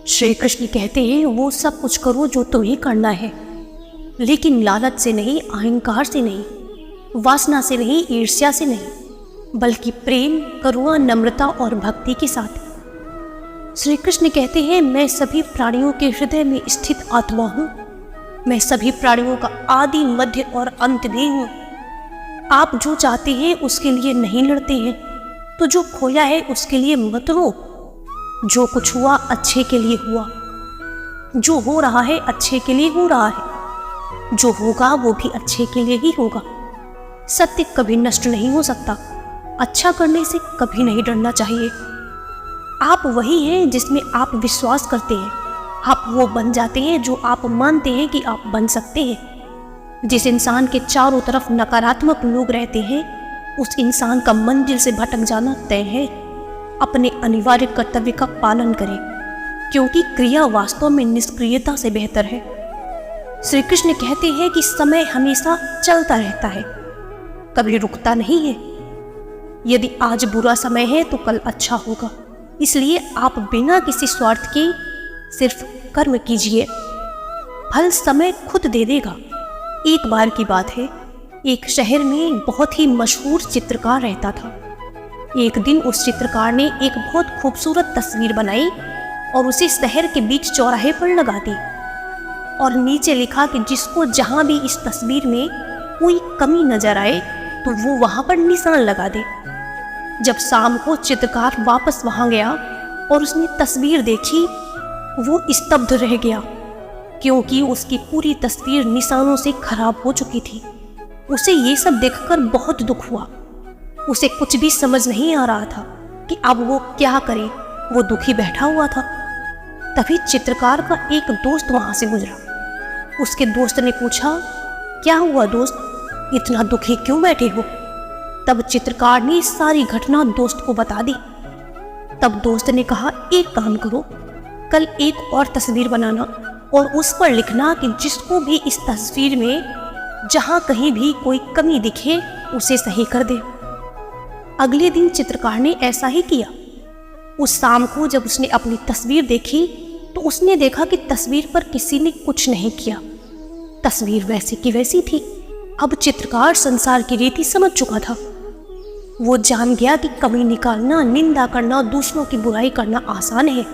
श्री कृष्ण कहते हैं वो सब कुछ करो जो तुम्हें करना है, लेकिन लालच से नहीं, अहंकार से नहीं, वासना से नहीं, ईर्ष्या से नहीं, बल्कि प्रेम, करुणा, नम्रता और भक्ति के साथ। श्री कृष्ण कहते हैं मैं सभी प्राणियों के हृदय में स्थित आत्मा हूँ। मैं सभी प्राणियों का आदि, मध्य और अंत भी हूँ। आप जो चाहते हैं उसके लिए नहीं लड़ते हैं, तो जो खोया है उसके लिए मत रो। जो कुछ हुआ अच्छे के लिए हुआ, जो हो रहा है अच्छे के लिए हो रहा है, जो होगा वो भी अच्छे के लिए ही होगा। सत्य कभी नष्ट नहीं हो सकता। अच्छा करने से कभी नहीं डरना चाहिए। आप वही हैं जिसमें आप विश्वास करते हैं। आप वो बन जाते हैं जो आप मानते हैं कि आप बन सकते हैं। जिस इंसान के चारों तरफ नकारात्मक लोग रहते हैं, उस इंसान का मंजिल से भटक जाना तय है। अपने अनिवार्य कर्तव्य का पालन करें, क्योंकि क्रिया वास्तव में निष्क्रियता से बेहतर है। श्री कृष्ण कहते हैं कि समय हमेशा चलता रहता है, कभी रुकता नहीं है। यदि आज बुरा समय है तो कल अच्छा होगा। इसलिए आप बिना किसी स्वार्थ के सिर्फ कर्म कीजिए, फल समय खुद दे देगा। एक बार की बात है, एक शहर में बहुत ही मशहूर चित्रकार रहता था। एक दिन उस चित्रकार ने एक बहुत खूबसूरत तस्वीर बनाई और उसे शहर के बीच चौराहे पर लगा दी और नीचे लिखा कि जिसको जहां भी इस तस्वीर में कोई कमी नजर आए तो वो वहां पर निशान लगा दे। जब शाम को चित्रकार वापस वहां गया और उसने तस्वीर देखी, वो स्तब्ध रह गया, क्योंकि उसकी पूरी तस्वीर निशानों से खराब हो चुकी थी। उसे ये सब देखकर बहुत दुख हुआ। उसे कुछ भी समझ नहीं आ रहा था कि अब वो क्या करे। वो दुखी बैठा हुआ था। तभी चित्रकार का एक दोस्त वहां से गुजरा। उसके दोस्त ने पूछा, क्या हुआ दोस्त, इतना दुखी क्यों बैठे हो? तब चित्रकार ने सारी घटना दोस्त को बता दी। तब दोस्त ने कहा, एक काम करो, कल एक और तस्वीर बनाना और उस पर लिखना कि जिसको भी इस तस्वीर में जहां कहीं भी कोई कमी दिखे उसे सही कर दे। अगले दिन चित्रकार ने ऐसा ही किया। उस शाम को जब उसने अपनी तस्वीर देखी तो उसने देखा कि तस्वीर पर किसी ने कुछ नहीं किया। तस्वीर वैसी की वैसी थी। अब चित्रकार संसार की रीति समझ चुका था। वो जान गया कि कमी निकालना, निंदा करना, दूसरों की बुराई करना आसान है,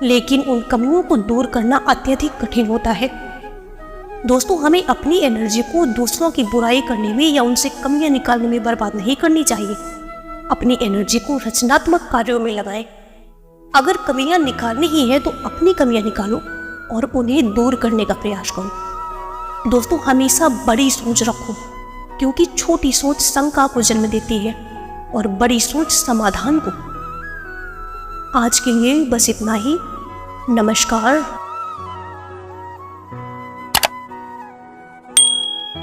लेकिन उन कमियों को दूर करना अत्यधिक कठिन होता है। दोस्तों, हमें अपनी एनर्जी को दूसरों की बुराई करने में या उनसे कमियां निकालने में बर्बाद नहीं करनी चाहिए। अपनी एनर्जी को रचनात्मक कार्यों में लगाएं। अगर कमियां निकालनी ही है तो अपनी कमियां निकालो और उन्हें दूर करने का प्रयास करो। दोस्तों, हमेशा बड़ी सोच रखो, क्योंकि छोटी सोच शंका को जन्म देती है और बड़ी सोच समाधान को। आज के लिए बस इतना ही। नमस्कार।